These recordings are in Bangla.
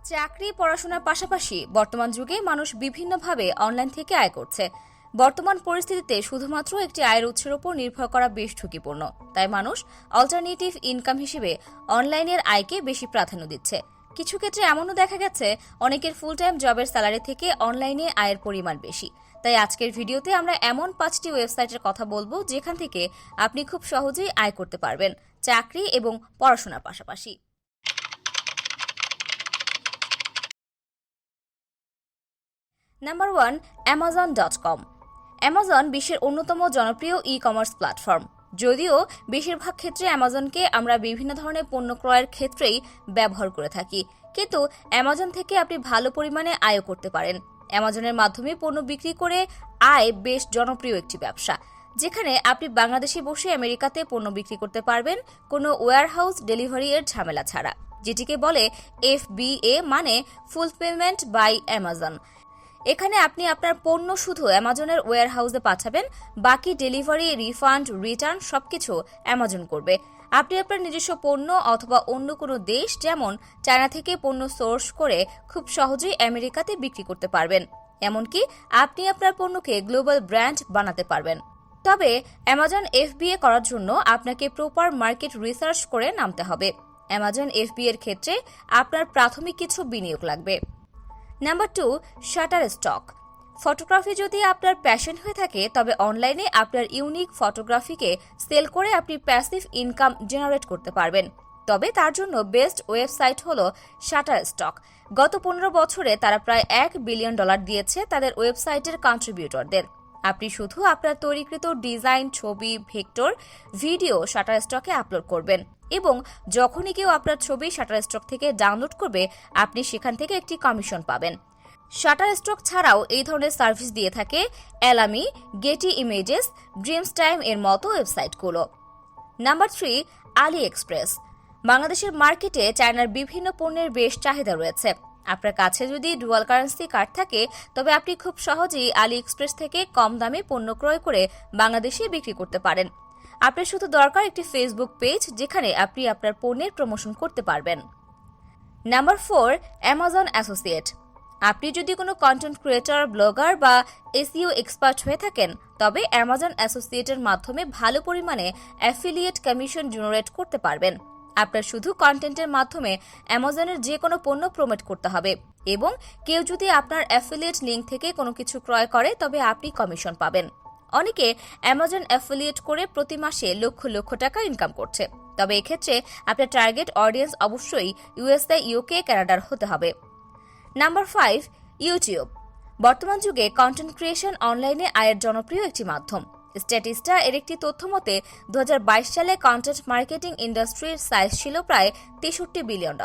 চাকরি পড়াশোনার পাশাপাশি বর্তমান যুগে মানুষ বিভিন্নভাবে অনলাইন থেকে আয় করছে। বর্তমান পরিস্থিতিতে শুধুমাত্র একটি আয়ের উৎসের উপর নির্ভর করা বেশ ঝুঁকিপূর্ণ। তাই মানুষ অল্টারনেটিভ ইনকাম হিসেবে অনলাইনের আয়কে বেশি প্রাধান্য দিচ্ছে। কিছু ক্ষেত্রে এমনও দেখা গেছে অনেকের ফুল টাইম জবের স্যালারি থেকে অনলাইনে আয়ের পরিমাণ বেশি। তাই আজকের ভিডিওতে আমরা এমন 5টি ওয়েবসাইটের কথা বলবো যেখান থেকে আপনি খুব সহজেই আয় করতে পারবেন চাকরি এবং পড়াশোনার পাশাপাশি। Number 1, Amazon.com। অ্যামাজন বিশ্বের অন্যতম জনপ্রিয় ই কমার্স প্ল্যাটফর্ম। যদিও বেশিরভাগ ক্ষেত্রে অ্যামাজনকে আমরা বিভিন্ন ধরনের পণ্য ক্রয়ের ক্ষেত্রেই ব্যবহার করে থাকি, কিন্তু অ্যামাজন থেকে আপনি ভালো পরিমাণে আয়ও করতে পারেন। অ্যামাজনের মাধ্যমে পণ্য বিক্রি করে আয় বেশ জনপ্রিয় একটি ব্যবসা, যেখানে আপনি বাংলাদেশে বসে আমেরিকাতে পণ্য বিক্রি করতে পারবেন কোনো ওয়্যারহাউস ডেলিভারি এর ঝামেলা ছাড়া, যেটিকে বলে FBA, মানে ফুলফিলমেন্ট বাই অ্যামাজন। এখানে আপনি আপনার পণ্য শুধু অ্যামাজনের ওয়্যারহাউসে পাঠাবেন, বাকি ডেলিভারি, রিফান্ড, রিটার্ন সবকিছু অ্যামাজন করবে। আপনি আপনার নিজস্ব পণ্য অথবা অন্য কোনো দেশ যেমন চায়না থেকে পণ্য সোর্স করে খুব সহজেই আমেরিকাতে বিক্রি করতে পারবেন। এমনকি আপনি আপনার পণ্যকে গ্লোবাল ব্র্যান্ড বানাতে পারবেন। তবে অ্যামাজন FBA করার জন্য আপনাকে প্রপার মার্কেট রিসার্চ করে নামতে হবে। অ্যামাজন FBA এর ক্ষেত্রে আপনার প্রাথমিক কিছু বিনিয়োগ লাগবে। Number 2, Shutterstock. ফটোগ্রাফি যদি আপনার প্যাশন হয়ে থাকে, তবে অনলাইনে আপনার ইউনিক ফটোগ্রাফিকে সেল করে আপনি প্যাসিভ ইনকাম জেনারেট করতে পারবেন। তবে তার জন্য বেস্ট ওয়েবসাইট হলো শাটারস্টক। গত 15 বছরে তারা প্রায় $1 বিলিয়ন দিয়েছে তাদের ওয়েবসাইটের কন্ট্রিবিউটরদের। আপনি শুধু আপনার তৈরিকৃত ডিজাইন, ছবি, ভেক্টর, ভিডিও শাটারস্টকে আপলোড করবেন এবং যখনই কেউ আপনার ছবি শাটারস্টক থেকে ডাউনলোড করবে, আপনি সেখান থেকে একটি কমিশন পাবেন। শাটারস্টক ছাড়াও এই ধরনের সার্ভিস দিয়ে থাকে এলামি, গেটি ইমেজেস, ড্রিমস টাইম এর মতো ওয়েবসাইটগুলো। নাম্বার 3, আলি এক্সপ্রেস। বাংলাদেশের মার্কেটে চায়নার বিভিন্ন পণ্যের বেশ চাহিদা রয়েছে। আপনার কাছে যদি ডুয়াল কারেন্সি কার্ড থাকে, তবে আপনি খুব সহজেই আলি এক্সপ্রেস থেকে কম দামে পণ্য ক্রয় করে বাংলাদেশে বিক্রি করতে পারেন। আপনার শুধু দরকার একটি ফেসবুক পেজ, যেখানে আপনি আপনার পণ্যের প্রমোশন করতে পারবেন। Number 4, Amazon associate. আপনি যদি কোনো কন্টেন্ট ক্রিয়েটর, ব্লগার বা SEO এক্সপার্ট হয়ে থাকেন, তবে অ্যামাজন অ্যাসোসিয়েটের মাধ্যমে ভালো পরিমাণে অ্যাফিলিয়েট কমিশন জেনারেট করতে পারবেন। আপনার শুধু কন্টেন্টের মাধ্যমে অ্যামাজনের যে কোনো পণ্য প্রমোট করতে হবে এবং কেউ যদি আপনার অ্যাফিলিয়েট লিঙ্ক থেকে কোনো কিছু ক্রয় করে, তবে আপনি কমিশন পাবেন। অনেকে অ্যামাজন অ্যাফিলিয়েট করে প্রতি মাসে লক্ষ লক্ষ টাকা ইনকাম করছে। তবে এক্ষেত্রে আপনার টার্গেট অডিয়েন্স অবশ্যই USA, UK, কানাডার হতে হবে। Number 5, YouTube. বর্তমান যুগে কন্টেন্ট ক্রিয়েশন অনলাইনে আয়ের জনপ্রিয় একটি মাধ্যম। স্ট্যাটিস্টা এর একটি তথ্য মতে 2022 সালে কন্টেন্ট মার্কেটিং ইন্ডাস্ট্রির সাইজ ছিল প্রায় $63 বিলিয়ন।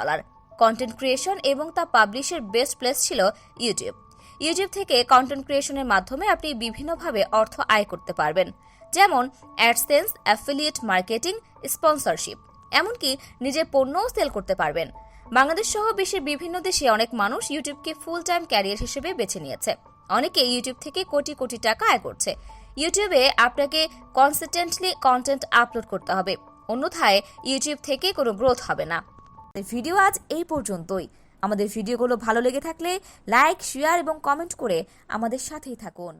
কন্টেন্ট ক্রিয়েশন এবং তা পাবলিশের বেস্ট প্লেস ছিল ইউটিউব। ইউটিউব থেকে কন্টেন্ট ক্রিয়েশনের মাধ্যমে আপনি বিভিন্নভাবে অর্থ আয় করতে পারবেন, যেমন অ্যাডসেন্স, অ্যাফিলিয়েট মার্কেটিং, স্পন্সরশিপ, এমনকি নিজের পণ্যও সেল করতে পারবেন। বাংলাদেশ সহ বিশ্বের বিভিন্ন দেশে অনেক মানুষ ইউটিউবকে ফুল টাইম ক্যারিয়ার হিসেবে বেছে নিয়েছে। অনেকে ইউটিউব থেকে কোটি কোটি টাকা আয় করছে। ইউটিউবে আপনাকে কনসিস্টেন্টলি কন্টেন্ট আপলোড করতে হবে, অন্যথায় ইউটিউব থেকে কোনো গ্রোথ হবে না। ভিডিও আজ এই পর্যন্তই। আমাদের ভিডিওগুলো ভালো লেগে থাকলে লাইক, শেয়ার এবং কমেন্ট করে আমাদের সাথেই থাকুন।